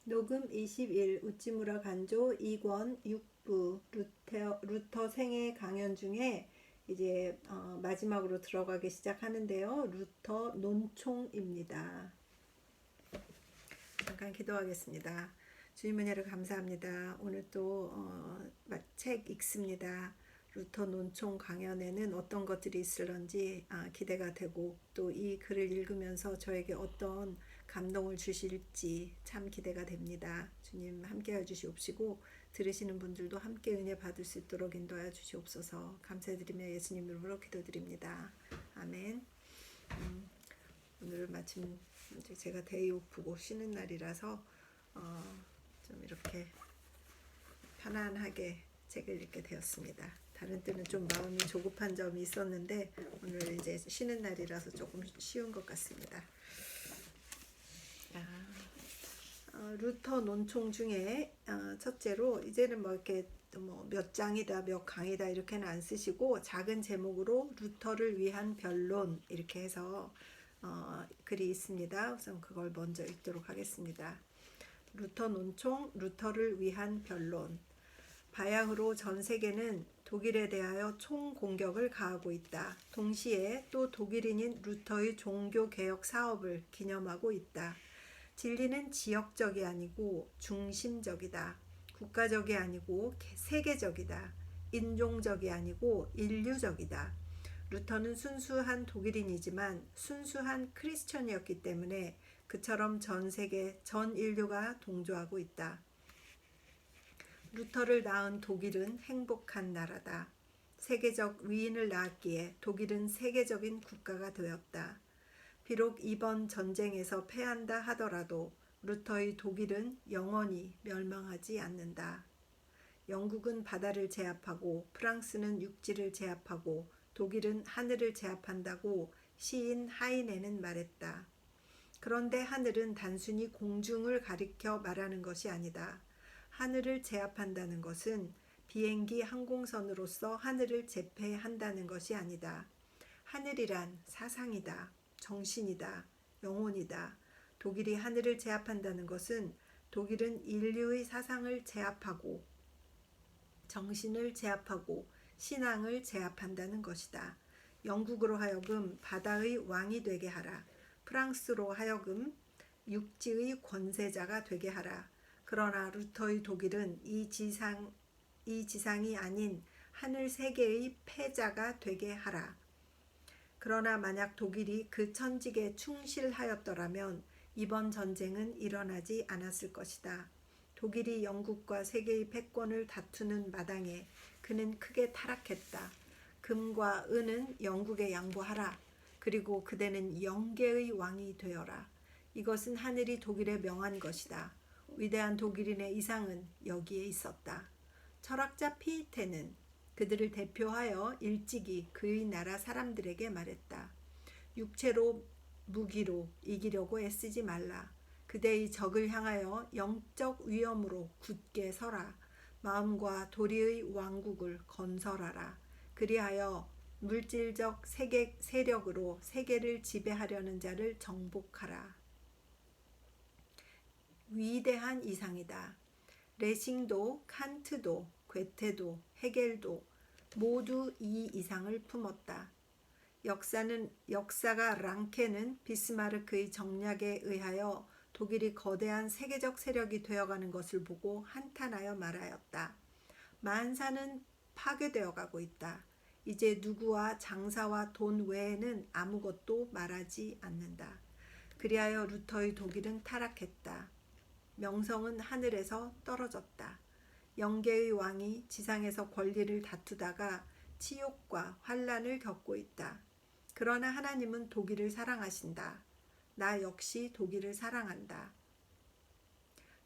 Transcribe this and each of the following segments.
녹음 20일 우찌무라 간조 2권 6부 루터 생애 강연 중에 이제 마지막으로 들어가기 시작하는데요. 루터 논총입니다. 잠깐 기도하겠습니다. 주님 은혜를 감사합니다. 오늘 또 책 읽습니다. 루터 논총 강연에는 어떤 것들이 있을런지 기대가 되고 또 이 글을 읽으면서 저에게 어떤 감동을 주실지 참 기대가 됩니다. 주님 함께해 주시옵시고 들으시는 분들도 함께 은혜 받을 수 있도록 인도하여 주시옵소서. 감사드리며 예수님 이름으로 기도드립니다. 아멘. 오늘 마침 제가 데이 오프고 쉬는 날이라서 좀 이렇게 편안하게 책을 읽게 되었습니다. 다른 때는 좀 마음이 조급한 점이 있었는데 오늘 이제 쉬는 날이라서 조금 쉬운 것 같습니다. 루터 논총 중에 첫째로 이제는 뭐 이렇게 몇 장이다 몇 강이다 이렇게는 안 쓰시고 작은 제목으로 루터를 위한 변론 이렇게 해서 글이 있습니다. 우선 그걸 먼저 읽도록 하겠습니다. 루터 논총 루터를 위한 변론. 바야흐로 전 세계는 독일에 대하여 총공격을 가하고 있다. 동시에 또 독일인인 루터의 종교개혁 사업을 기념하고 있다. 진리는 지역적이 아니고 중심적이다. 국가적이 아니고 세계적이다. 인종적이 아니고 인류적이다. 루터는 순수한 독일인이지만 순수한 크리스천이었기 때문에 그처럼 전 세계, 전 인류가 동조하고 있다. 루터를 낳은 독일은 행복한 나라다. 세계적 위인을 낳았기에 독일은 세계적인 국가가 되었다. 비록 이번 전쟁에서 패한다 하더라도 루터의 독일은 영원히 멸망하지 않는다. 영국은 바다를 제압하고 프랑스는 육지를 제압하고 독일은 하늘을 제압한다고 시인 하이네는 말했다. 그런데 하늘은 단순히 공중을 가리켜 말하는 것이 아니다. 하늘을 제압한다는 것은 비행기 항공선으로서 하늘을 제패한다는 것이 아니다. 하늘이란 사상이다. 정신이다. 영혼이다. 독일이 하늘을 제압한다는 것은 독일은 인류의 사상을 제압하고 정신을 제압하고 신앙을 제압한다는 것이다. 영국으로 하여금 바다의 왕이 되게 하라. 프랑스로 하여금 육지의 권세자가 되게 하라. 그러나 루터의 독일은 이 지상이 아닌 하늘 세계의 패자가 되게 하라. 그러나 만약 독일이 그 천직에 충실하였더라면 이번 전쟁은 일어나지 않았을 것이다. 독일이 영국과 세계의 패권을 다투는 마당에 그는 크게 타락했다. 금과 은은 영국에 양보하라. 그리고 그대는 영계의 왕이 되어라. 이것은 하늘이 독일에 명한 것이다. 위대한 독일인의 이상은 여기에 있었다. 철학자 피이테는 그들을 대표하여 일찍이 그의 나라 사람들에게 말했다. 육체로 무기로 이기려고 애쓰지 말라. 그대의 적을 향하여 영적 위엄으로 굳게 서라. 마음과 도리의 왕국을 건설하라. 그리하여 물질적 세력으로 세계를 지배하려는 자를 정복하라. 위대한 이상이다. 레싱도 칸트도 괴테도 헤겔도 모두 이 이상을 품었다. 역사가 랑케는 비스마르크의 정략에 의하여 독일이 거대한 세계적 세력이 되어가는 것을 보고 한탄하여 말하였다. 만사는 파괴되어 가고 있다. 이제 누구와 장사와 돈 외에는 아무것도 말하지 않는다. 그리하여 루터의 독일은 타락했다. 명성은 하늘에서 떨어졌다. 영계의 왕이 지상에서 권리를 다투다가 치욕과 환난을 겪고 있다. 그러나 하나님은 독일을 사랑하신다. 나 역시 독일을 사랑한다.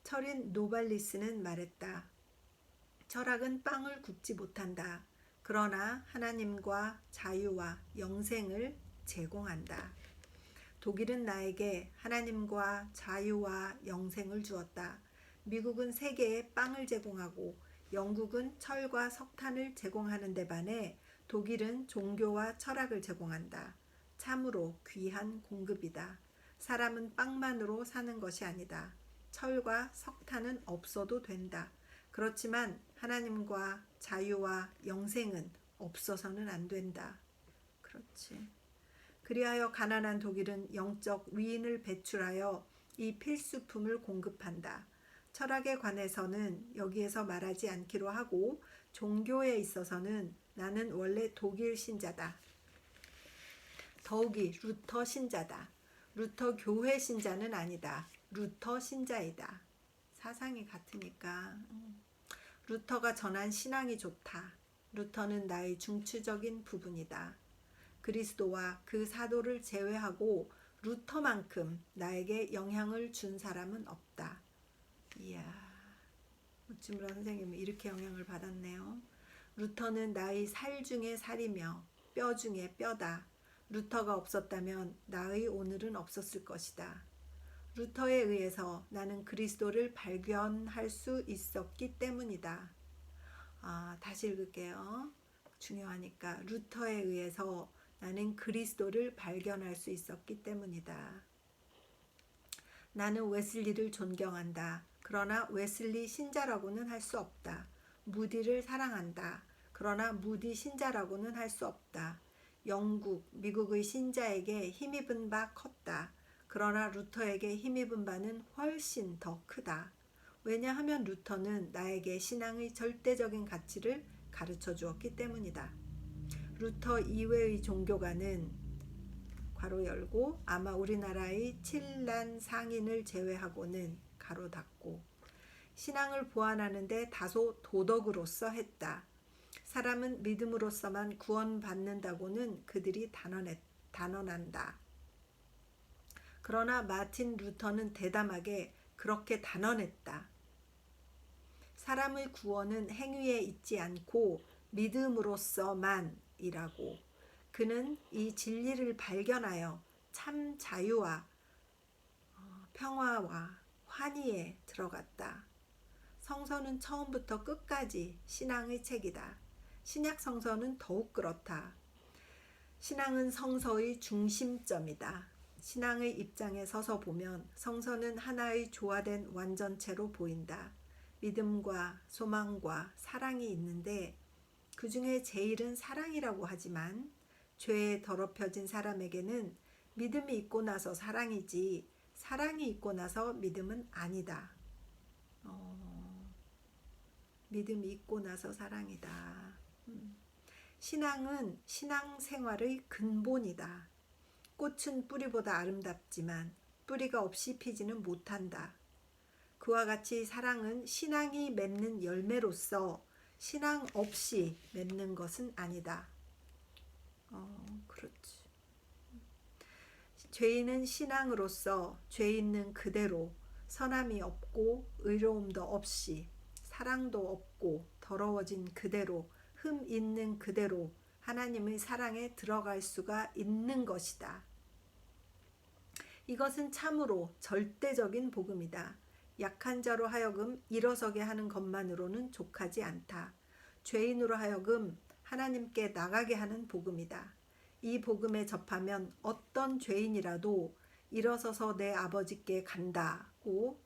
철인 노발리스는 말했다. 철학은 빵을 굽지 못한다. 그러나 하나님과 자유와 영생을 제공한다. 독일은 나에게 하나님과 자유와 영생을 주었다. 미국은 세계에 빵을 제공하고 영국은 철과 석탄을 제공하는 데 반해 독일은 종교와 철학을 제공한다. 참으로 귀한 공급이다. 사람은 빵만으로 사는 것이 아니다. 철과 석탄은 없어도 된다. 그렇지만 하나님과 자유와 영생은 없어서는 안 된다. 그렇지. 그리하여 가난한 독일은 영적 위인을 배출하여 이 필수품을 공급한다. 철학에 관해서는 여기에서 말하지 않기로 하고 종교에 있어서는 나는 원래 독일 신자다. 더욱이 루터 신자다. 루터 교회 신자는 아니다. 루터 신자이다. 사상이 같으니까. 루터가 전한 신앙이 좋다. 루터는 나의 중추적인 부분이다. 그리스도와 그 사도를 제외하고 루터만큼 나에게 영향을 준 사람은 없다. 이야, 우찌무라 선생님은 이렇게 영향을 받았네요. 루터는 나의 살 중에 살이며 뼈 중에 뼈다. 루터가 없었다면 나의 오늘은 없었을 것이다. 루터에 의해서 나는 그리스도를 발견할 수 있었기 때문이다. 다시 읽을게요. 중요하니까. 루터에 의해서 나는 그리스도를 발견할 수 있었기 때문이다. 나는 웨슬리를 존경한다. 그러나 웨슬리 신자라고는 할 수 없다. 무디를 사랑한다. 그러나 무디 신자라고는 할 수 없다. 영국, 미국의 신자에게 힘입은 바 컸다. 그러나 루터에게 힘입은 바는 훨씬 더 크다. 왜냐하면 루터는 나에게 신앙의 절대적인 가치를 가르쳐 주었기 때문이다. 루터 이외의 종교가는 괄호 열고 아마 우리나라의 칠란 상인을 제외하고는 가로 닫고 신앙을 보완하는데 다소 도덕으로서 했다. 사람은 믿음으로서만 구원받는다고는 그들이 단언한다. 그러나 마틴 루터는 대담하게 그렇게 단언했다. 사람의 구원은 행위에 있지 않고 믿음으로서만이라고. 그는 이 진리를 발견하여 참 자유와 평화와 환희에 들어갔다. 성서는 처음부터 끝까지 신앙의 책이다. 신약 성서는 더욱 그렇다. 신앙은 성서의 중심점이다. 신앙의 입장에 서서 보면 성서는 하나의 조화된 완전체로 보인다. 믿음과 소망과 사랑이 있는데 그 중에 제일은 사랑이라고 하지만 죄에 더럽혀진 사람에게는 믿음이 있고 나서 사랑이지 사랑이 있고 나서 믿음은 아니다. 믿음이 있고 나서 사랑이다. 신앙은 신앙생활의 근본이다. 꽃은 뿌리보다 아름답지만 뿌리가 없이 피지는 못한다. 그와 같이 사랑은 신앙이 맺는 열매로서 신앙 없이 맺는 것은 아니다. 그렇지. 죄인은 신앙으로서 죄 있는 그대로 선함이 없고 의로움도 없이 사랑도 없고 더러워진 그대로 흠 있는 그대로 하나님의 사랑에 들어갈 수가 있는 것이다. 이것은 참으로 절대적인 복음이다. 약한 자로 하여금 일어서게 하는 것만으로는 족하지 않다. 죄인으로 하여금 하나님께 나가게 하는 복음이다. 이 복음에 접하면 어떤 죄인이라도 일어서서 내 아버지께 간다고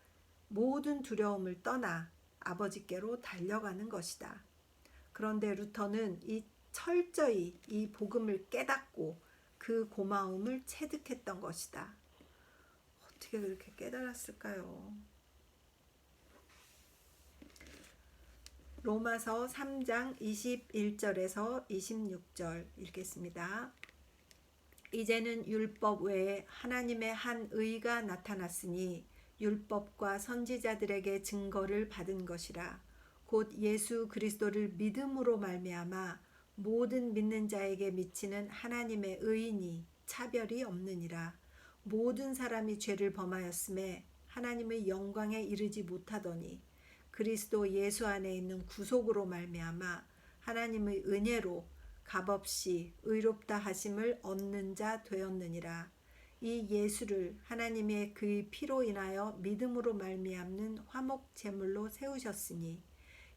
모든 두려움을 떠나 아버지께로 달려가는 것이다. 그런데 루터는 철저히 이 복음을 깨닫고 그 고마움을 체득했던 것이다. 어떻게 그렇게 깨달았을까요? 로마서 3장 21절에서 26절 읽겠습니다. 이제는 율법 외에 하나님의 한 의가 나타났으니 율법과 선지자들에게 증거를 받은 것이라. 곧 예수 그리스도를 믿음으로 말미암아 모든 믿는 자에게 미치는 하나님의 의인이 차별이 없느니라. 모든 사람이 죄를 범하였음에 하나님의 영광에 이르지 못하더니 그리스도 예수 안에 있는 구속으로 말미암아 하나님의 은혜로 값없이 의롭다 하심을 얻는 자 되었느니라. 이 예수를 하나님의 그의 피로 인하여 믿음으로 말미암는 화목 제물로 세우셨으니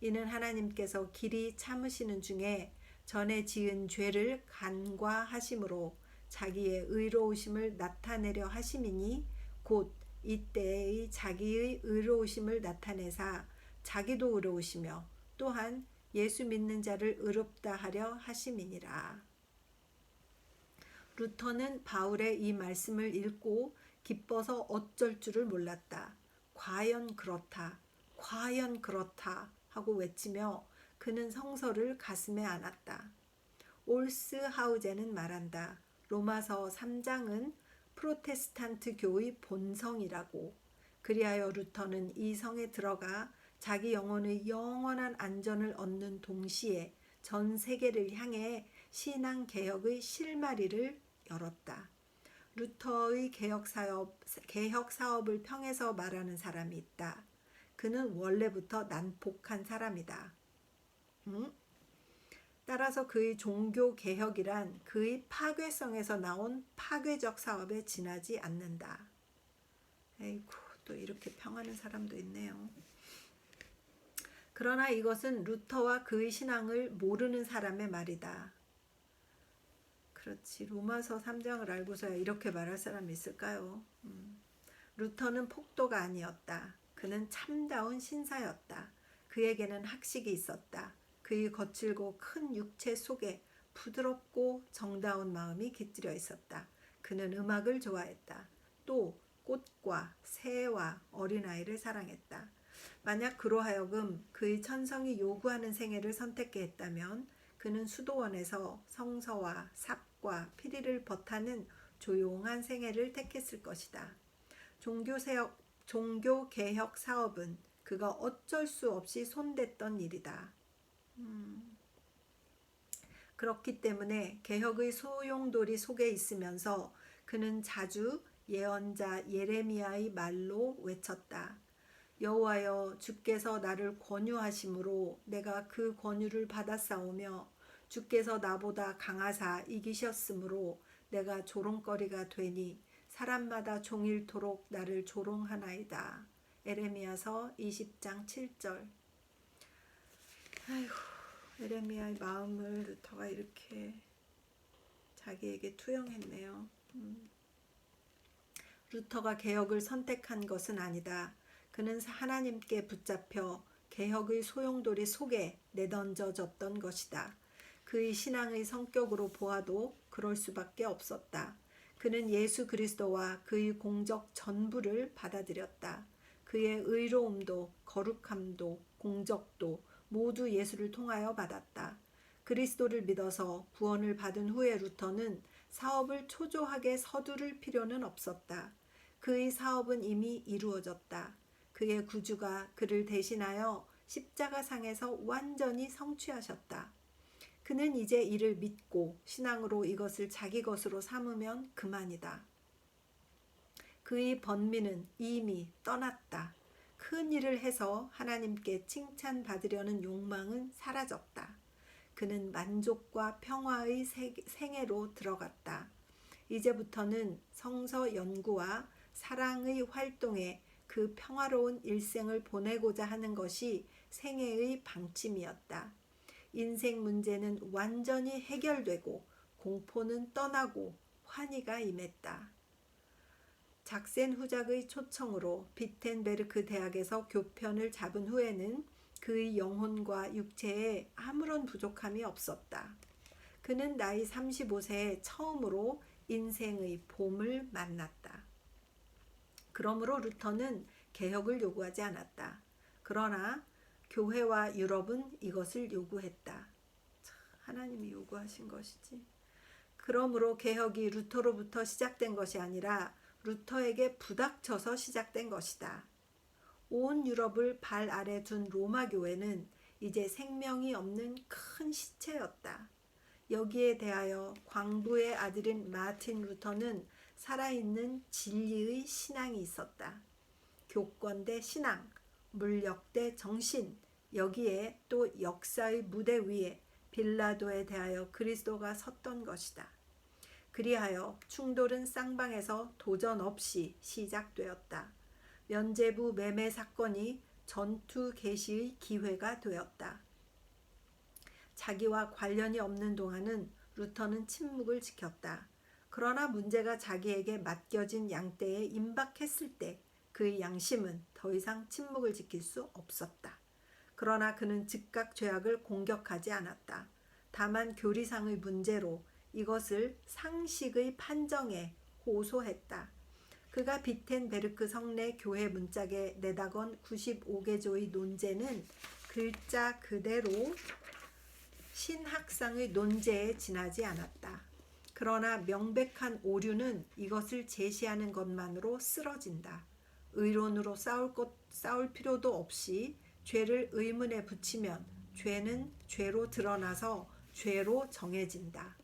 이는 하나님께서 길이 참으시는 중에 전에 지은 죄를 간과하심으로 자기의 의로우심을 나타내려 하심이니 곧 이때의 자기의 의로우심을 나타내사 자기도 의로우시며 또한 예수 믿는 자를 의롭다 하려 하심이니라. 루터는 바울의 이 말씀을 읽고 기뻐서 어쩔 줄을 몰랐다. 과연 그렇다. 과연 그렇다 하고 외치며 그는 성서를 가슴에 안았다. 올스하우제는 말한다. 로마서 3장은 프로테스탄트 교의 본성이라고. 그리하여 루터는 이 성에 들어가 자기 영혼의 영원한 안전을 얻는 동시에 전 세계를 향해 신앙 개혁의 실마리를 열었다. 루터의 개혁 사업을 평해서 말하는 사람이 있다. 그는 원래부터 난폭한 사람이다. 따라서 그의 종교 개혁이란 그의 파괴성에서 나온 파괴적 사업에 지나지 않는다. 에이구, 또 이렇게 평하는 사람도 있네요. 그러나 이것은 루터와 그의 신앙을 모르는 사람의 말이다. 그렇지, 로마서 3장을 알고서야 이렇게 말할 사람이 있을까요? 루터는 폭도가 아니었다. 그는 참다운 신사였다. 그에게는 학식이 있었다. 그의 거칠고 큰 육체 속에 부드럽고 정다운 마음이 깃들여 있었다. 그는 음악을 좋아했다. 또 꽃과 새와 어린아이를 사랑했다. 만약 그로 하여금 그의 천성이 요구하는 생애를 선택해 했다면 그는 수도원에서 성서와 삽과 피리를 벗하는 조용한 생애를 택했을 것이다. 종교개혁 사업은 그가 어쩔 수 없이 손댔던 일이다. 그렇기 때문에 개혁의 소용돌이 속에 있으면서 그는 자주 예언자 예레미야의 말로 외쳤다. 여호와여, 주께서 나를 권유하심으로 내가 그 권유를 받아싸우며 주께서 나보다 강하사 이기셨으므로 내가 조롱거리가 되니 사람마다 종일토록 나를 조롱하나이다. 에레미야서 20장 7절. 아이고, 에레미야의 마음을 루터가 이렇게 자기에게 투영했네요. 루터가 개혁을 선택한 것은 아니다. 그는 하나님께 붙잡혀 개혁의 소용돌이 속에 내던져졌던 것이다. 그의 신앙의 성격으로 보아도 그럴 수밖에 없었다. 그는 예수 그리스도와 그의 공적 전부를 받아들였다. 그의 의로움도 거룩함도 공적도 모두 예수를 통하여 받았다. 그리스도를 믿어서 구원을 받은 후에 루터는 사업을 초조하게 서두를 필요는 없었다. 그의 사업은 이미 이루어졌다. 그의 구주가 그를 대신하여 십자가상에서 완전히 성취하셨다. 그는 이제 이를 믿고 신앙으로 이것을 자기 것으로 삼으면 그만이다. 그의 번민은 이미 떠났다. 큰 일을 해서 하나님께 칭찬받으려는 욕망은 사라졌다. 그는 만족과 평화의 생애로 들어갔다. 이제부터는 성서 연구와 사랑의 활동에 그 평화로운 일생을 보내고자 하는 것이 생애의 방침이었다. 인생 문제는 완전히 해결되고 공포는 떠나고 환희가 임했다. 작센 후작의 초청으로 비텐베르크 대학에서 교편을 잡은 후에는 그의 영혼과 육체에 아무런 부족함이 없었다. 그는 나이 35세에 처음으로 인생의 봄을 만났다. 그러므로 루터는 개혁을 요구하지 않았다. 그러나 교회와 유럽은 이것을 요구했다. 하나님이 요구하신 것이지. 그러므로 개혁이 루터로부터 시작된 것이 아니라 루터에게 부닥쳐서 시작된 것이다. 온 유럽을 발 아래 둔 로마 교회는 이제 생명이 없는 큰 시체였다. 여기에 대하여 광부의 아들인 마틴 루터는 살아있는 진리의 신앙이 있었다. 교권 대 신앙, 물력 대 정신, 여기에 또 역사의 무대 위에 빌라도에 대하여 그리스도가 섰던 것이다. 그리하여 충돌은 쌍방에서 도전 없이 시작되었다. 면죄부 매매 사건이 전투 개시의 기회가 되었다. 자기와 관련이 없는 동안은 루터는 침묵을 지켰다. 그러나 문제가 자기에게 맡겨진 양떼에 임박했을 때 그의 양심은 더 이상 침묵을 지킬 수 없었다. 그러나 그는 즉각 죄악을 공격하지 않았다. 다만 교리상의 문제로 이것을 상식의 판정에 호소했다. 그가 비텐베르크 성내 교회 문짝에 내다건 95개조의 논제는 글자 그대로 신학상의 논제에 지나지 않았다. 그러나 명백한 오류는 이것을 제시하는 것만으로 쓰러진다. 의론으로 싸울 필요도 없이 죄를 의문에 붙이면 죄는 죄로 드러나서 죄로 정해진다.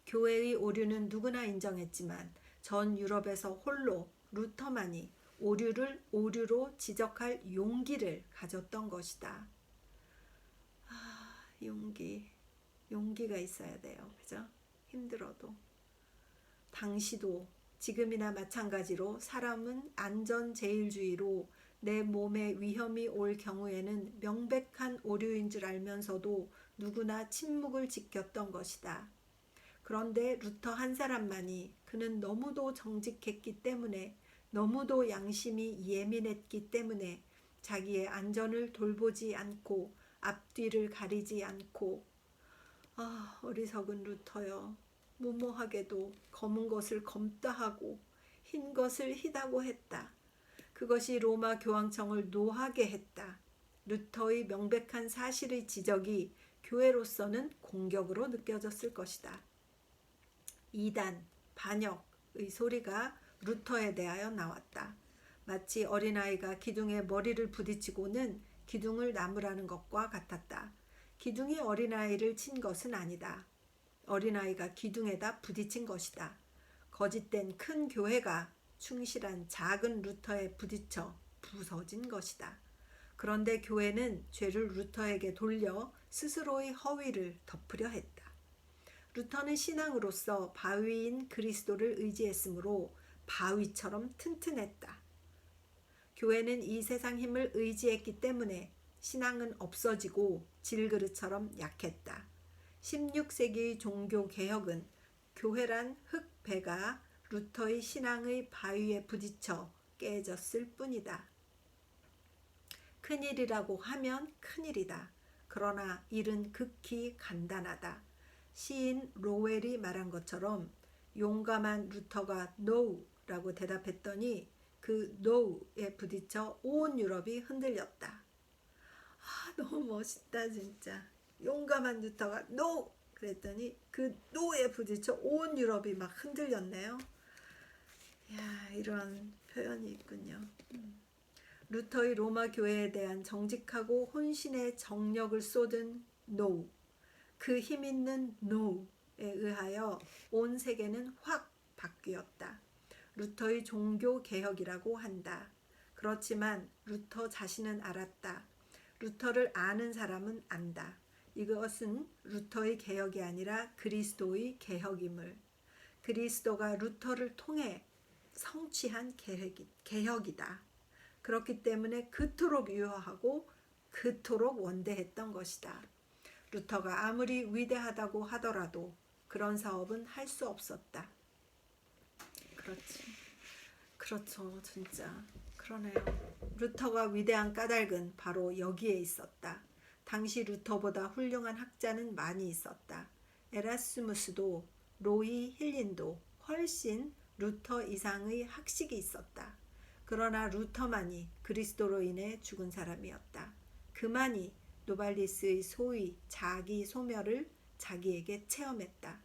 교회의 오류는 누구나 인정했지만 전 유럽에서 홀로 루터만이 오류를 오류로 지적할 용기를 가졌던 것이다. 용기가 있어야 돼요. 그죠? 힘들어도. 당시도 지금이나 마찬가지로 사람은 안전제일주의로 내 몸에 위험이 올 경우에는 명백한 오류인 줄 알면서도 누구나 침묵을 지켰던 것이다. 그런데 루터 한 사람만이 그는 너무도 정직했기 때문에 너무도 양심이 예민했기 때문에 자기의 안전을 돌보지 않고 앞뒤를 가리지 않고 어리석은 루터여 무모하게도 검은 것을 검다 하고 흰 것을 희다고 했다. 그것이 로마 교황청을 노하게 했다. 루터의 명백한 사실의 지적이 교회로서는 공격으로 느껴졌을 것이다. 이단, 반역의 소리가 루터에 대하여 나왔다. 마치 어린아이가 기둥에 머리를 부딪히고는 기둥을 나무라는 것과 같았다. 기둥이 어린아이를 친 것은 아니다. 어린아이가 기둥에다 부딪힌 것이다. 거짓된 큰 교회가 충실한 작은 루터에 부딪혀 부서진 것이다. 그런데 교회는 죄를 루터에게 돌려 스스로의 허위를 덮으려 했다. 루터는 신앙으로서 바위인 그리스도를 의지했으므로 바위처럼 튼튼했다. 교회는 이 세상 힘을 의지했기 때문에 신앙은 없어지고 질그릇처럼 약했다. 16세기의 종교개혁은 교회란 흙배가 루터의 신앙의 바위에 부딪혀 깨졌을 뿐이다. 큰일이라고 하면 큰일이다. 그러나 일은 극히 간단하다. 시인 로웰이 말한 것처럼 용감한 루터가 NO라고 대답했더니 그 NO에 부딪혀 온 유럽이 흔들렸다. 너무 멋있다 진짜. 용감한 루터가 NO! 그랬더니 그 NO에 부딪혀 온 유럽이 막 흔들렸네요. 이런 표현이 있군요. 루터의 로마 교회에 대한 정직하고 혼신의 정력을 쏟은 NO, 그 힘있는 NO에 의하여 온 세계는 확 바뀌었다. 루터의 종교개혁이라고 한다. 그렇지만 루터 자신은 알았다. 루터를 아는 사람은 안다. 이것은 루터의 개혁이 아니라 그리스도의 개혁임을. 그리스도가 루터를 통해 성취한 개혁이다. 그렇기 때문에 그토록 유효하고 그토록 원대했던 것이다. 루터가 아무리 위대하다고 하더라도 그런 사업은 할 수 없었다. 그렇죠. 진짜 그러네요. 루터가 위대한 까닭은 바로 여기에 있었다. 당시 루터보다 훌륭한 학자는 많이 있었다. 에라스무스도 로이 힐린도 훨씬 루터 이상의 학식이 있었다. 그러나 루터만이 그리스도로 인해 죽은 사람이었다. 그만이 노발리스의 소위 자기 소멸을 자기에게 체험했다.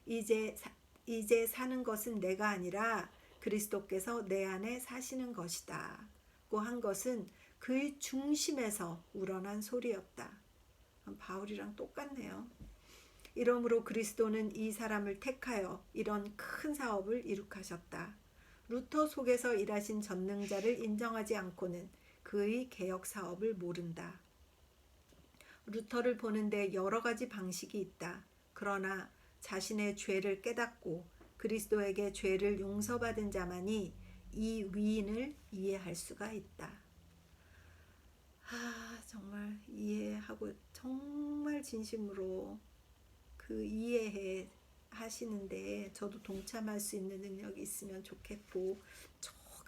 이제 사는 것은 내가 아니라 그리스도께서 내 안에 사시는 것이다. 고 한 것은 그의 중심에서 우러난 소리였다. 바울이랑 똑같네요. 이러므로 그리스도는 이 사람을 택하여 이런 큰 사업을 이룩하셨다. 루터 속에서 일하신 전능자를 인정하지 않고는 그의 개혁 사업을 모른다. 루터를 보는데 여러 가지 방식이 있다. 그러나 자신의 죄를 깨닫고 그리스도에게 죄를 용서받은 자만이 이 위인을 이해할 수가 있다. 정말 이해하고 정말 진심으로 그 이해해 하시는데 저도 동참할 수 있는 능력이 있으면 좋겠고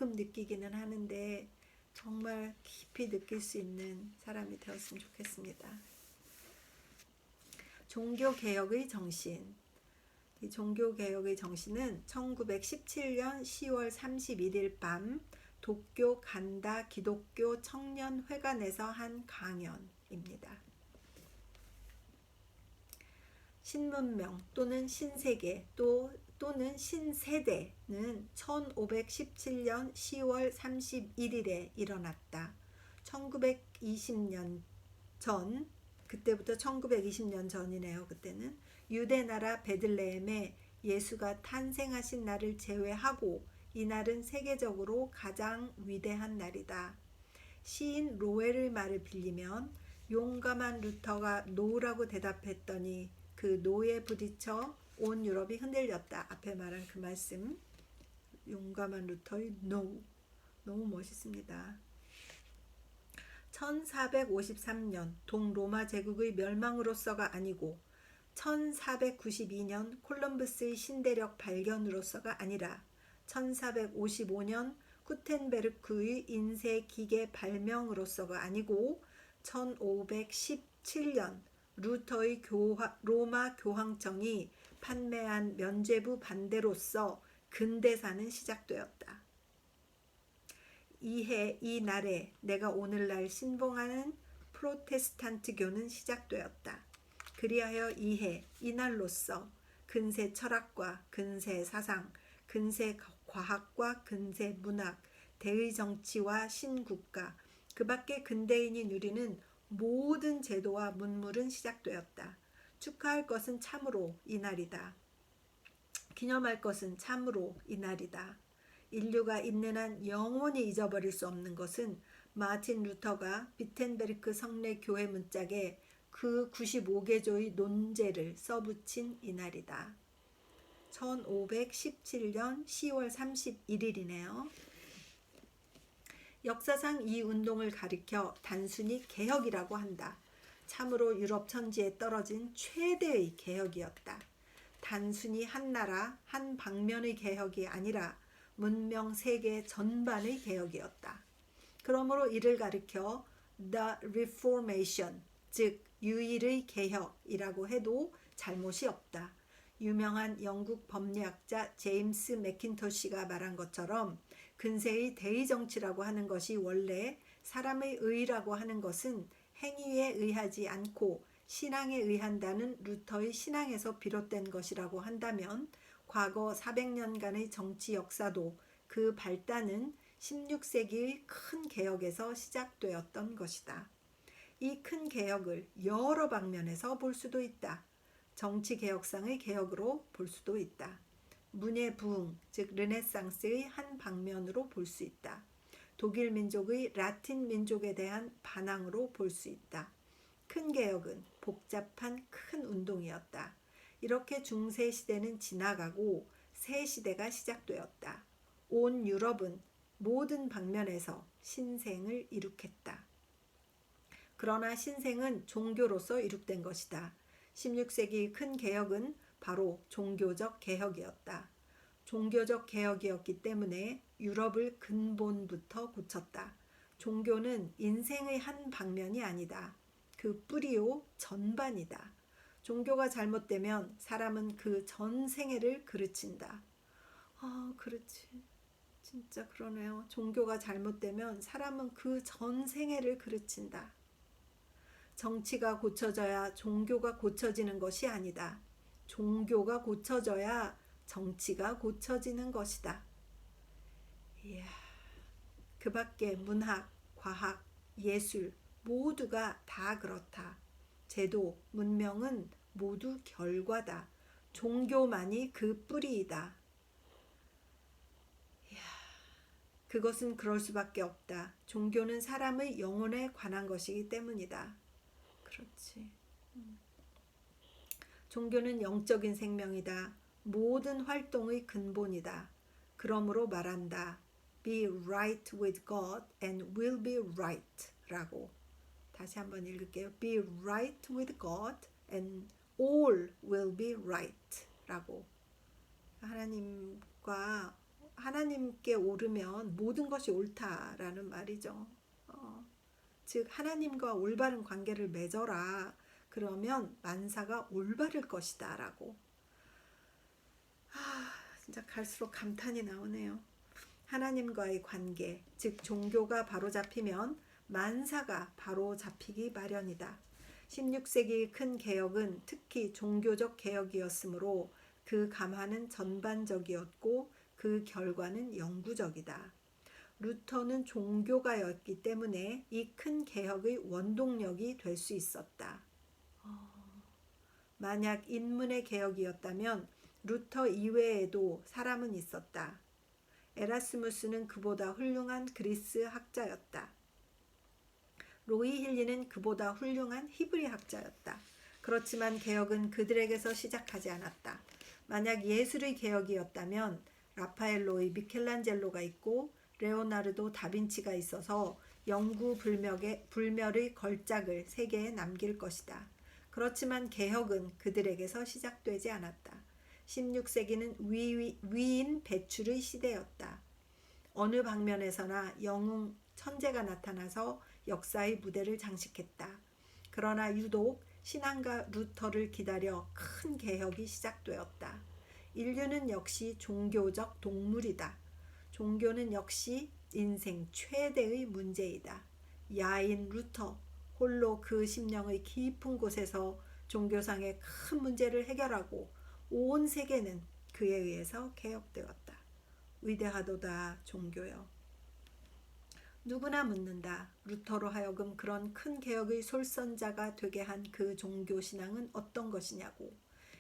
조금 느끼기는 하는데 정말 깊이 느낄 수 있는 사람이 되었으면 좋겠습니다. 종교개혁의 정신. 이 종교개혁의 정신은 1917년 10월 31일 밤 도쿄 간다 기독교 청년회관에서 한 강연입니다. 신문명 또는 신세계 또는 신세대는 1517년 10월 31일에 일어났다. 1920년 전, 그때부터 1920년 전이네요. 그때는 유대나라 베들레헴에 예수가 탄생하신 날을 제외하고 이 날은 세계적으로 가장 위대한 날이다. 시인 로웰의 말을 빌리면 용감한 루터가 노라고 대답했더니 그 노에 부딪혀 온 유럽이 흔들렸다. 앞에 말한 그 말씀, 용감한 루터의 노, 너무 멋있습니다. 1453년 동로마 제국의 멸망으로서가 아니고 1492년 콜럼버스의 신대륙 발견으로서가 아니라 1455년 구텐베르크의 인쇄 기계 발명으로서가 아니고 1517년 루터의 로마 교황청이 판매한 면죄부 반대로서 근대사는 시작되었다. 이 날에 내가 오늘날 신봉하는 프로테스탄트교는 시작되었다. 그리하여 이 날로서 근세 철학과 근세 사상, 근세 과학과 근세 문학, 대의 정치와 신국가, 그 밖에 근대인이 누리는 모든 제도와 문물은 시작되었다. 축하할 것은 참으로 이날이다. 기념할 것은 참으로 이날이다. 인류가 있는 한 영원히 잊어버릴 수 없는 것은 마틴 루터가 비텐베르크 성례 교회 문짝에 그 95개조의 논제를 써붙인 이날이다. 1517년 10월 31일이네요. 역사상 이 운동을 가리켜 단순히 개혁이라고 한다. 참으로 유럽 천지에 떨어진 최대의 개혁이었다. 단순히 한 나라, 한 방면의 개혁이 아니라 문명 세계 전반의 개혁이었다. 그러므로 이를 가리켜 The Reformation, 즉 유일의 개혁이라고 해도 잘못이 없다. 유명한 영국 법리학자 제임스 맥킨토시가 말한 것처럼 근세의 대의정치라고 하는 것이 원래 사람의 의라고 하는 것은 행위에 의하지 않고 신앙에 의한다는 루터의 신앙에서 비롯된 것이라고 한다면 과거 400년간의 정치 역사도 그 발단은 16세기의 큰 개혁에서 시작되었던 것이다. 이 큰 개혁을 여러 방면에서 볼 수도 있다. 정치 개혁상의 개혁으로 볼 수도 있다. 문예 부흥, 즉 르네상스의 한 방면으로 볼 수 있다. 독일 민족의 라틴 민족에 대한 반항으로 볼 수 있다. 큰 개혁은 복잡한 큰 운동이었다. 이렇게 중세 시대는 지나가고 새 시대가 시작되었다. 온 유럽은 모든 방면에서 신생을 이룩했다. 그러나 신생은 종교로서 이룩된 것이다. 16세기의 큰 개혁은 바로 종교적 개혁이었다. 종교적 개혁이었기 때문에 유럽을 근본부터 고쳤다. 종교는 인생의 한 방면이 아니다. 그 뿌리요 전반이다. 종교가 잘못되면 사람은 그 전 생애를 그르친다. 그렇지. 진짜 그러네요. 종교가 잘못되면 사람은 그 전 생애를 그르친다. 정치가 고쳐져야 종교가 고쳐지는 것이 아니다. 종교가 고쳐져야 정치가 고쳐지는 것이다. 이야, 그 밖에 문학, 과학, 예술 모두가 다 그렇다. 제도, 문명은 모두 결과다. 종교만이 그 뿌리이다. 이야, 그것은 그럴 수밖에 없다. 종교는 사람의 영혼에 관한 것이기 때문이다. 그렇지. 종교는 영적인 생명이다. 모든 활동의 근본이다. 그러므로 말한다. Be right with God and will be right 라고. 다시 한번 읽을게요. Be right with God and all will be right 라고. 하나님과 하나님께 오르면 모든 것이 옳다라는 말이죠. 즉 하나님과 올바른 관계를 맺어라. 그러면 만사가 올바를 것이다 라고. 진짜 갈수록 감탄이 나오네요. 하나님과의 관계, 즉 종교가 바로잡히면 만사가 바로잡히기 마련이다. 16세기의 큰 개혁은 특히 종교적 개혁이었으므로 그 감화는 전반적이었고 그 결과는 영구적이다. 루터는 종교가였기 때문에 이 큰 개혁의 원동력이 될 수 있었다. 만약 인문의 개혁이었다면 루터 이외에도 사람은 있었다. 에라스무스는 그보다 훌륭한 그리스 학자였다. 로이 힐리는 그보다 훌륭한 히브리 학자였다. 그렇지만 개혁은 그들에게서 시작하지 않았다. 만약 예술의 개혁이었다면 라파엘로의 미켈란젤로가 있고 레오나르도 다빈치가 있어서 영구불멸의 걸작을 세계에 남길 것이다. 그렇지만 개혁은 그들에게서 시작되지 않았다. 16세기는 위인 배출의 시대였다. 어느 방면에서나 영웅 천재가 나타나서 역사의 무대를 장식했다. 그러나 유독 신앙가 루터를 기다려 큰 개혁이 시작되었다. 인류는 역시 종교적 동물이다. 종교는 역시 인생 최대의 문제이다. 야인 루터 홀로 그 심령의 깊은 곳에서 종교상의 큰 문제를 해결하고 온 세계는 그에 의해서 개혁되었다. 위대하도다 종교여. 누구나 묻는다. 루터로 하여금 그런 큰 개혁의 솔선자가 되게 한 그 종교신앙은 어떤 것이냐고.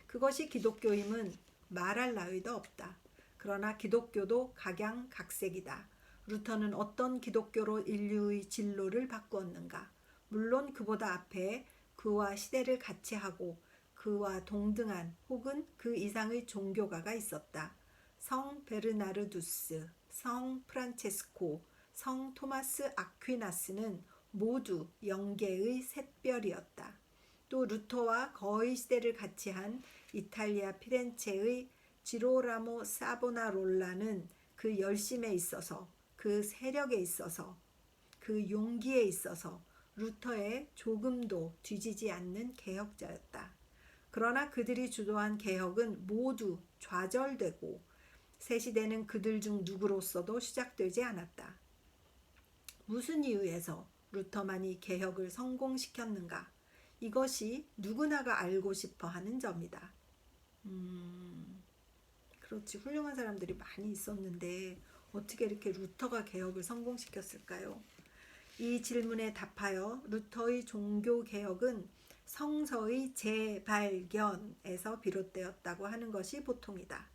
그것이 기독교임은 말할 나위도 없다. 그러나 기독교도 각양각색이다. 루터는 어떤 기독교로 인류의 진로를 바꾸었는가. 물론 그보다 앞에 그와 시대를 같이 하고 그와 동등한 혹은 그 이상의 종교가가 있었다. 성 베르나르두스, 성 프란체스코, 성 토마스 아퀴나스는 모두 영계의 샛별이었다. 또 루터와 거의 시대를 같이 한 이탈리아 피렌체의 지로라모 사보나롤라는 그 열심에 있어서, 그 세력에 있어서, 그 용기에 있어서 루터에 조금도 뒤지지 않는 개혁자였다. 그러나 그들이 주도한 개혁은 모두 좌절되고 새 시대는 그들 중 누구로서도 시작되지 않았다. 무슨 이유에서 루터만이 개혁을 성공시켰는가? 이것이 누구나가 알고 싶어 하는 점이다. 그렇지, 훌륭한 사람들이 많이 있었는데 어떻게 이렇게 루터가 개혁을 성공시켰을까요? 이 질문에 답하여 루터의 종교개혁은 성서의 재발견에서 비롯되었다고 하는 것이 보통이다.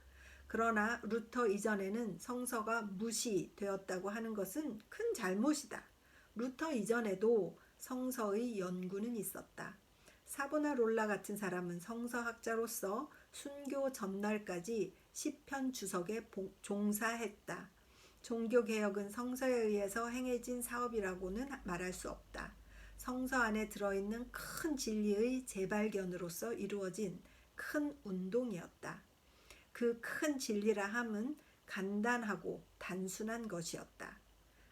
그러나 루터 이전에는 성서가 무시되었다고 하는 것은 큰 잘못이다. 루터 이전에도 성서의 연구는 있었다. 사보나롤라 같은 사람은 성서학자로서 순교 전날까지 시편 주석에 종사했다. 종교개혁은 성서에 의해서 행해진 사업이라고는 말할 수 없다. 성서 안에 들어있는 큰 진리의 재발견으로서 이루어진 큰 운동이었다. 그 큰 진리라 함은 간단하고 단순한 것이었다.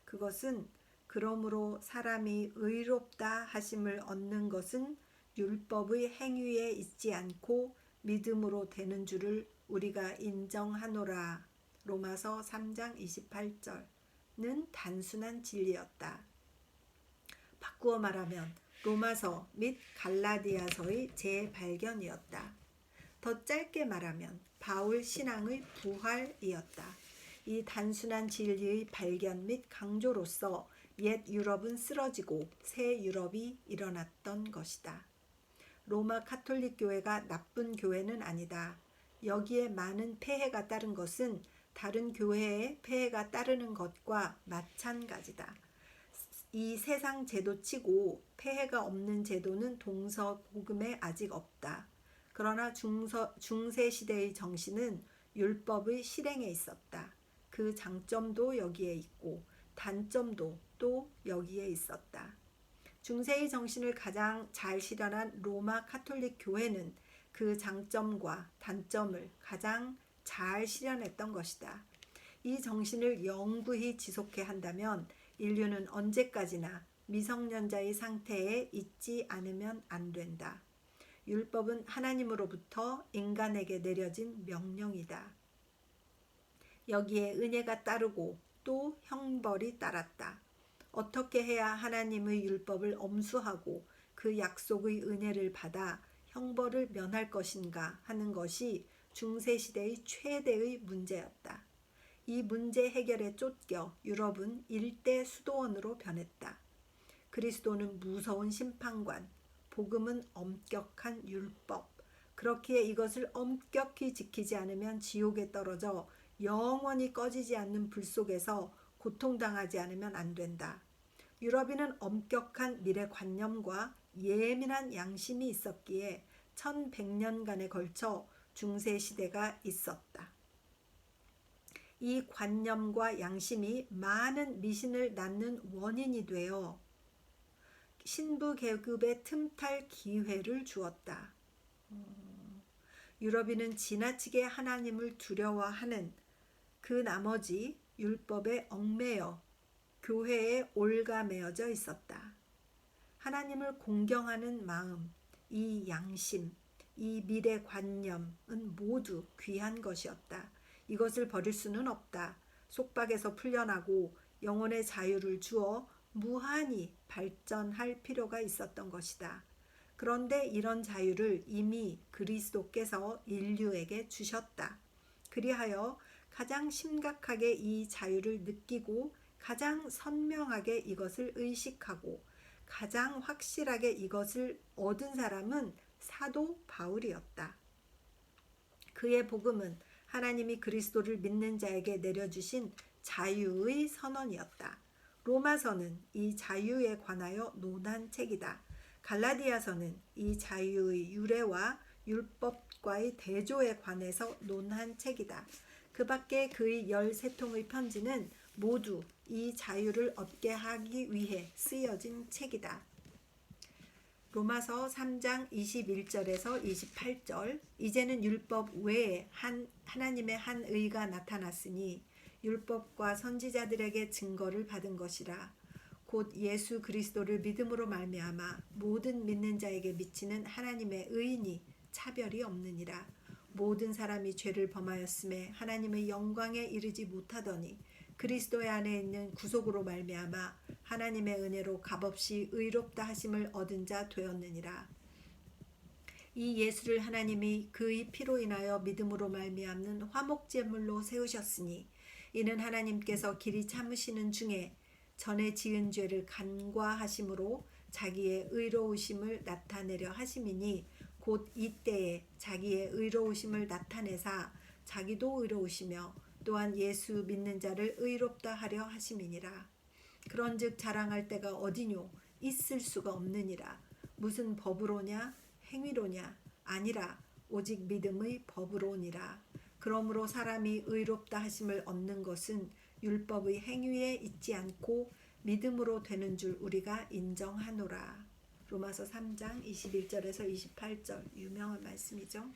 그것은 그러므로 사람이 의롭다 하심을 얻는 것은 율법의 행위에 있지 않고 믿음으로 되는 줄을 우리가 인정하노라. 로마서 3장 28절는 단순한 진리였다. 바꾸어 말하면 로마서 및 갈라디아서의 재발견이었다. 더 짧게 말하면 바울 신앙의 부활이었다. 이 단순한 진리의 발견 및 강조로서 옛 유럽은 쓰러지고 새 유럽이 일어났던 것이다. 로마 카톨릭 교회가 나쁜 교회는 아니다. 여기에 많은 폐해가 따른 것은 다른 교회에 폐해가 따르는 것과 마찬가지다. 이 세상 제도치고 폐해가 없는 제도는 동서복음에 아직 없다. 그러나 중세시대의 정신은 율법의 실행에 있었다. 그 장점도 여기에 있고 단점도 또 여기에 있었다. 중세의 정신을 가장 잘 실현한 로마 카톨릭 교회는 그 장점과 단점을 가장 잘 실현했던 것이다. 이 정신을 영구히 지속해 한다면 인류는 언제까지나 미성년자의 상태에 있지 않으면 안 된다. 율법은 하나님으로부터 인간에게 내려진 명령이다. 여기에 은혜가 따르고 또 형벌이 따랐다. 어떻게 해야 하나님의 율법을 엄수하고 그 약속의 은혜를 받아 형벌을 면할 것인가 하는 것이 중세시대의 최대의 문제였다. 이 문제 해결에 쫓겨 유럽은 일대 수도원으로 변했다. 그리스도는 무서운 심판관, 복음은 엄격한 율법. 그렇기에 이것을 엄격히 지키지 않으면 지옥에 떨어져 영원히 꺼지지 않는 불 속에서 고통당하지 않으면 안 된다. 유럽인은 엄격한 미래관념과 예민한 양심이 있었기에 1100년간에 걸쳐 중세시대가 있었다. 이 관념과 양심이 많은 미신을 낳는 원인이 되어 신부 계급의 틈탈 기회를 주었다. 유럽인은 지나치게 하나님을 두려워하는 그 나머지 율법에 얽매여 교회에 올가매어져 있었다. 하나님을 공경하는 마음, 이 양심, 이 미래관념은 모두 귀한 것이었다. 이것을 버릴 수는 없다. 속박에서 풀려나고 영혼의 자유를 주어 무한히 발전할 필요가 있었던 것이다. 그런데 이런 자유를 이미 그리스도께서 인류에게 주셨다. 그리하여 가장 심각하게 이 자유를 느끼고 가장 선명하게 이것을 의식하고 가장 확실하게 이것을 얻은 사람은 사도 바울이었다. 그의 복음은 하나님이 그리스도를 믿는 자에게 내려주신 자유의 선언이었다. 로마서는 이 자유에 관하여 논한 책이다. 갈라디아서는 이 자유의 유래와 율법과의 대조에 관해서 논한 책이다. 그 밖에 그의 13통의 편지는 모두 이 자유를 얻게 하기 위해 쓰여진 책이다. 로마서 3장 21절에서 28절 이제는 율법 외에 하나님의 한 의가 나타났으니 율법과 선지자들에게 증거를 받은 것이라. 곧 예수 그리스도를 믿음으로 말미암아 모든 믿는 자에게 미치는 하나님의 의인이 차별이 없느니라. 모든 사람이 죄를 범하였음에 하나님의 영광에 이르지 못하더니 그리스도의 안에 있는 구속으로 말미암아 하나님의 은혜로 값없이 의롭다 하심을 얻은 자 되었느니라. 이 예수를 하나님이 그의 피로 인하여 믿음으로 말미암는 화목제물로 세우셨으니 이는 하나님께서 길이 참으시는 중에 전에 지은 죄를 간과하심으로 자기의 의로우심을 나타내려 하심이니 곧 이때에 자기의 의로우심을 나타내사 자기도 의로우시며 또한 예수 믿는 자를 의롭다 하려 하심이니라. 그런즉 자랑할 때가 어디뇨? 있을 수가 없느니라. 무슨 법으로냐? 행위로냐? 아니라 오직 믿음의 법으로니라. 그러므로 사람이 의롭다 하심을 얻는 것은 율법의 행위에 있지 않고 믿음으로 되는 줄 우리가 인정하노라. 로마서 3장 21절에서 28절 유명한 말씀이죠.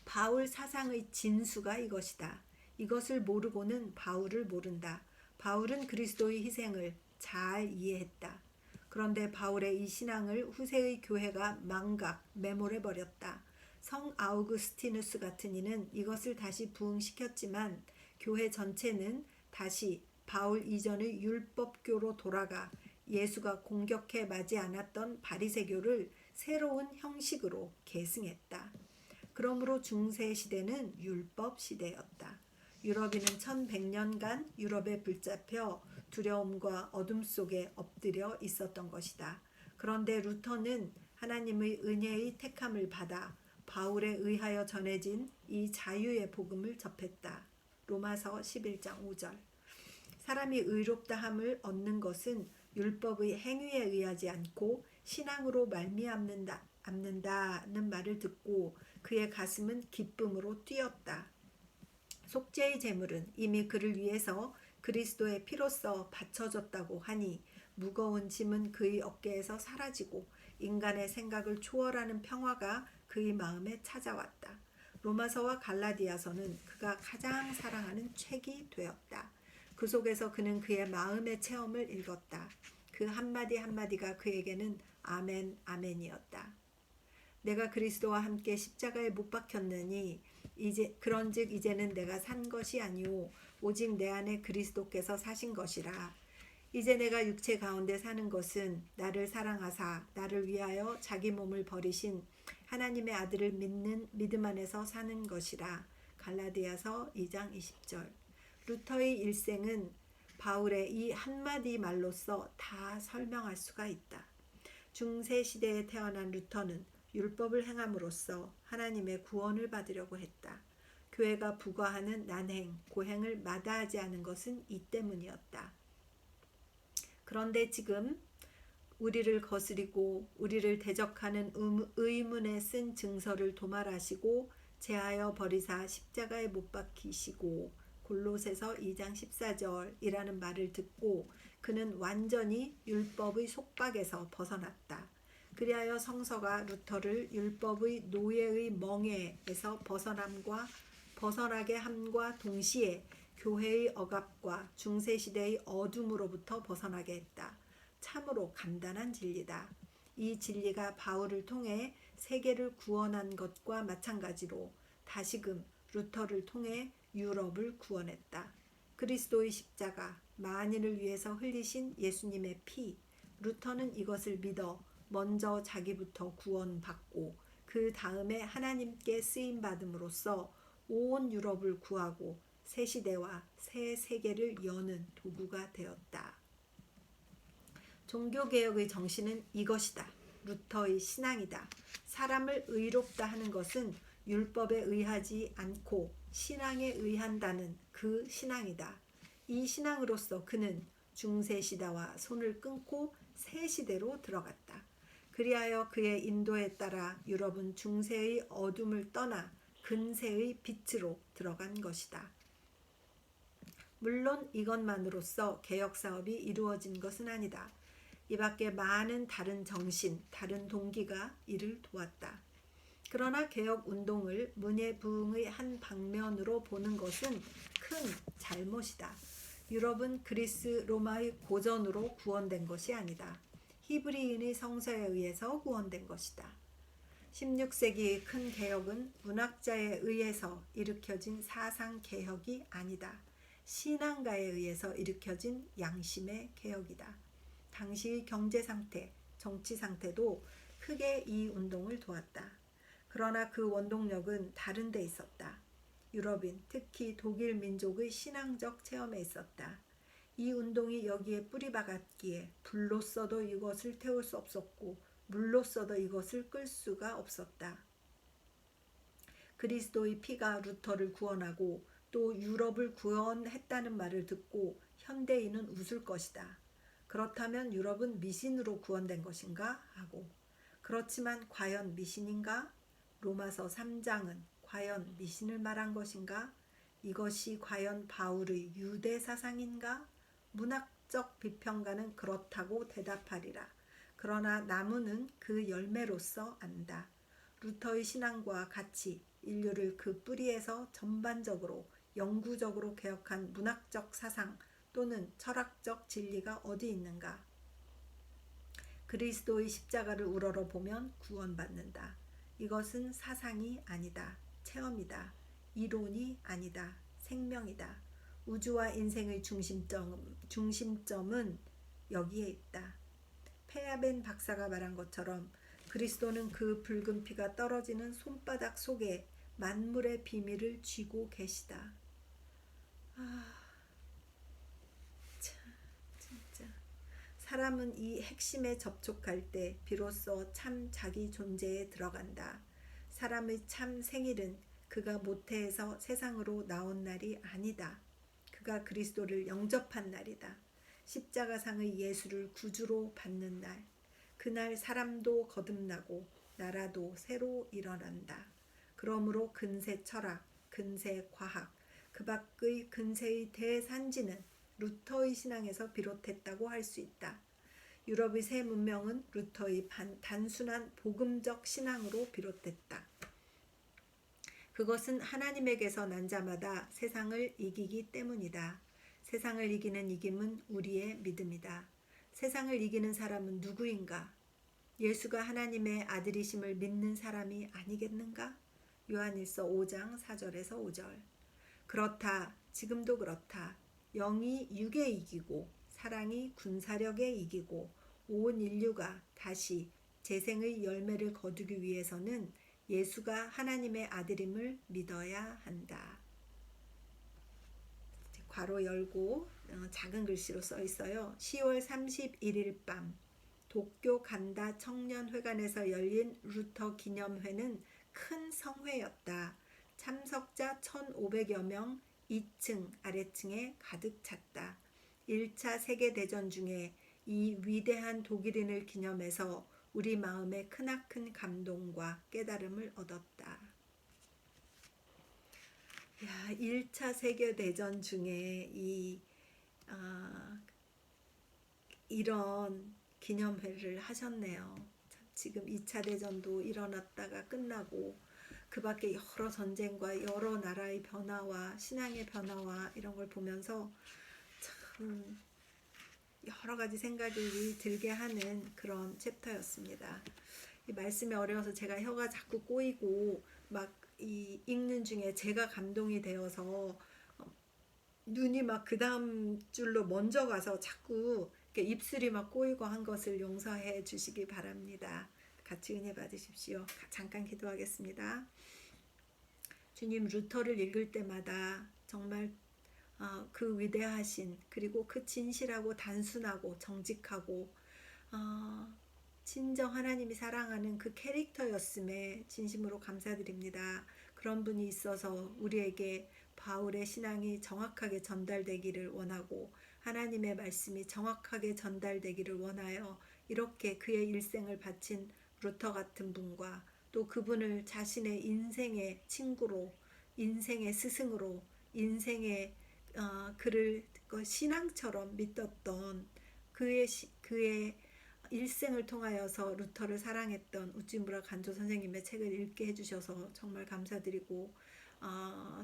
바울 사상의 진수가 이것이다. 이것을 모르고는 바울을 모른다. 바울은 그리스도의 희생을 잘 이해했다. 그런데 바울의 이 신앙을 후세의 교회가 매몰해버렸다. 성 아우구스티누스 같은 이는 이것을 다시 부흥시켰지만 교회 전체는 다시 바울 이전의 율법교로 돌아가 예수가 공격해 마지 않았던 바리새교를 새로운 형식으로 계승했다. 그러므로 중세 시대는 율법 시대였다. 유럽인은 1100년간 유럽에 붙잡혀 두려움과 어둠 속에 엎드려 있었던 것이다. 그런데 루터는 하나님의 은혜의 택함을 받아 바울에 의하여 전해진 이 자유의 복음을 접했다. 로마서 11장 5절. 사람이 의롭다함을 얻는 것은 율법의 행위에 의하지 않고 신앙으로 말미암는다는 말을 듣고 그의 가슴은 기쁨으로 뛰었다. 속죄의 제물은 이미 그를 위해서 그리스도의 피로써 바쳐졌다고 하니 무거운 짐은 그의 어깨에서 사라지고 인간의 생각을 초월하는 평화가 그의 마음에 찾아왔다. 로마서와 갈라디아서는 그가 가장 사랑하는 책이 되었다. 그 속에서 그는 그의 마음의 체험을 읽었다. 그 한마디 한마디가 그에게는 아멘, 아멘이었다. 내가 그리스도와 함께 십자가에 못 박혔느니 그런즉 이제는 내가 산 것이 아니오 오직 내 안에 그리스도께서 사신 것이라. 이제 내가 육체 가운데 사는 것은 나를 사랑하사 나를 위하여 자기 몸을 버리신 하나님의 아들을 믿는 믿음 안에서 사는 것이라. 갈라디아서 2장 20절. 루터의 일생은 바울의 이 한마디 말로써 다 설명할 수가 있다. 중세 시대에 태어난 루터는 율법을 행함으로써 하나님의 구원을 받으려고 했다. 교회가 부과하는 난행, 고행을 마다하지 않은 것은 이 때문이었다. 그런데 지금 우리를 거스리고 우리를 대적하는 의문에 쓴 증서를 도말하시고 제하여 버리사 십자가에 못 박히시고 골로새서 2장 14절이라는 말을 듣고 그는 완전히 율법의 속박에서 벗어났다. 그리하여 성서가 루터를 율법의 노예의 멍에에서 벗어나게 함과 동시에 교회의 억압과 중세시대의 어둠으로부터 벗어나게 했다. 참으로 간단한 진리다. 이 진리가 바울을 통해 세계를 구원한 것과 마찬가지로 다시금 루터를 통해 유럽을 구원했다. 그리스도의 십자가, 만인을 위해서 흘리신 예수님의 피, 루터는 이것을 믿어 먼저 자기부터 구원받고 그 다음에 하나님께 쓰임받음으로써 온 유럽을 구하고 새 시대와 새 세계를 여는 도구가 되었다. 종교개혁의 정신은 이것이다. 루터의 신앙이다. 사람을 의롭다 하는 것은 율법에 의하지 않고 신앙에 의한다는 그 신앙이다. 이 신앙으로서 그는 중세시대와 손을 끊고 새 시대로 들어갔다. 그리하여 그의 인도에 따라 유럽은 중세의 어둠을 떠나 근세의 빛으로 들어간 것이다. 물론 이것만으로써 개혁 사업이 이루어진 것은 아니다. 이 밖에 많은 다른 정신, 다른 동기가 이를 도왔다. 그러나 개혁 운동을 문예부흥의 한 방면으로 보는 것은 큰 잘못이다. 유럽은 그리스 로마의 고전으로 구원된 것이 아니다. 히브리인의 성서에 의해서 구원된 것이다. 16세기의 큰 개혁은 문학자에 의해서 일으켜진 사상 개혁이 아니다. 신앙가에 의해서 일으켜진 양심의 개혁이다. 당시의 경제 상태, 정치 상태도 크게 이 운동을 도왔다. 그러나 그 원동력은 다른 데 있었다. 유럽인, 특히 독일 민족의 신앙적 체험에 있었다. 이 운동이 여기에 뿌리박았기에 불로써도 이것을 태울 수 없었고 물로써도 이것을 끌 수가 없었다. 그리스도의 피가 루터를 구원하고 또 유럽을 구원했다는 말을 듣고 현대인은 웃을 것이다. 그렇다면 유럽은 미신으로 구원된 것인가 하고, 그렇지만 과연 미신인가? 로마서 3장은 과연 미신을 말한 것인가? 이것이 과연 바울의 유대 사상인가? 문학적 비평가는 그렇다고 대답하리라. 그러나 나무는 그 열매로서 안다. 루터의 신앙과 같이 인류를 그 뿌리에서 전반적으로 영구적으로 개혁한 문학적 사상 또는 철학적 진리가 어디 있는가? 그리스도의 십자가를 우러러 보면 구원받는다. 이것은 사상이 아니다. 체험이다. 이론이 아니다. 생명이다. 우주와 인생의 중심점은 여기에 있다. 페아벤 박사가 말한 것처럼 그리스도는 그 붉은 피가 떨어지는 손바닥 속에 만물의 비밀을 쥐고 계시다. 진짜. 사람은 이 핵심에 접촉할 때 비로소 참 자기 존재에 들어간다. 사람의 참 생일은 그가 모태에서 세상으로 나온 날이 아니다. 그가 그리스도를 영접한 날이다. 십자가상의 예수를 구주로 받는 날. 그날 사람도 거듭나고 나라도 새로 일어난다. 그러므로 근세 철학, 근세 과학, 그 밖의 근세의 대산지는 루터의 신앙에서 비롯했다고 할 수 있다. 유럽의 새 문명은 루터의 단순한 복음적 신앙으로 비롯됐다. 그것은 하나님에게서 난 자마다 세상을 이기기 때문이다. 세상을 이기는 이김은 우리의 믿음이다. 세상을 이기는 사람은 누구인가? 예수가 하나님의 아들이심을 믿는 사람이 아니겠는가? 요한일서 5장 4절에서 5절. 그렇다. 지금도 그렇다. 영이 육에 이기고 사랑이 군사력에 이기고 온 인류가 다시 재생의 열매를 거두기 위해서는 예수가 하나님의 아들임을 믿어야 한다. 괄호 열고 작은 글씨로 써 있어요. 10월 31일 밤 도쿄 간다 청년회관에서 열린 루터 기념회는 큰 성회였다. 참석자 1,500여 명 2층 아래층에 가득 찼다. 1차 세계대전 중에 이 위대한 독일인을 기념해서 우리 마음에 크나큰 감동과 깨달음을 얻었다. 1차 세계대전 중에 이런 기념회를 하셨네요. 지금 2차 대전도 일어났다가 끝나고 그 밖에 여러 전쟁과 여러 나라의 변화와 신앙의 변화와 이런 걸 보면서 참 여러 가지 생각이 들게 하는 그런 챕터였습니다. 이 말씀이 어려워서 제가 혀가 자꾸 꼬이고 막 읽는 중에 제가 감동이 되어서 눈이 막 그 다음 줄로 먼저 가서 자꾸 입술이 막 꼬이고 한 것을 용서해 주시기 바랍니다. 같이 은혜 받으십시오. 잠깐 기도하겠습니다. 주님, 루터를 읽을 때마다 정말 그 위대하신 그리고 그 진실하고 단순하고 정직하고 진정 하나님이 사랑하는 그 캐릭터였음에 진심으로 감사드립니다. 그런 분이 있어서 우리에게 바울의 신앙이 정확하게 전달되기를 원하고 하나님의 말씀이 정확하게 전달되기를 원하여 이렇게 그의 일생을 바친 루터 같은 분과 또 그분을 자신의 인생의 친구로 인생의 스승으로 인생의 그를 신앙처럼 믿었던 그의 일생을 통하여서 루터를 사랑했던 우찌무라 간조 선생님의 책을 읽게 해주셔서 정말 감사드리고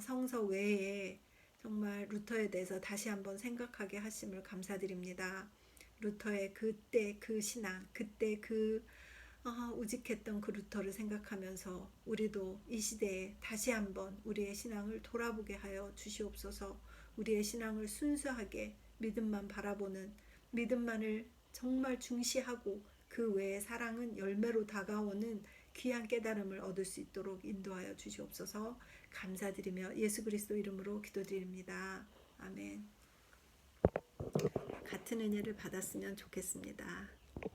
성서 외에 정말 루터에 대해서 다시 한번 생각하게 하심을 감사드립니다. 루터의 그때 그 신앙, 그때 그 우직했던 그 루터를 생각하면서 우리도 이 시대에 다시 한번 우리의 신앙을 돌아보게 하여 주시옵소서. 우리의 신앙을 순수하게 믿음만 바라보는 믿음만을 정말 중시하고 그 외에 사랑은 열매로 다가오는 귀한 깨달음을 얻을 수 있도록 인도하여 주시옵소서. 감사드리며 예수 그리스도 이름으로 기도드립니다. 아멘. 같은 은혜를 받았으면 좋겠습니다.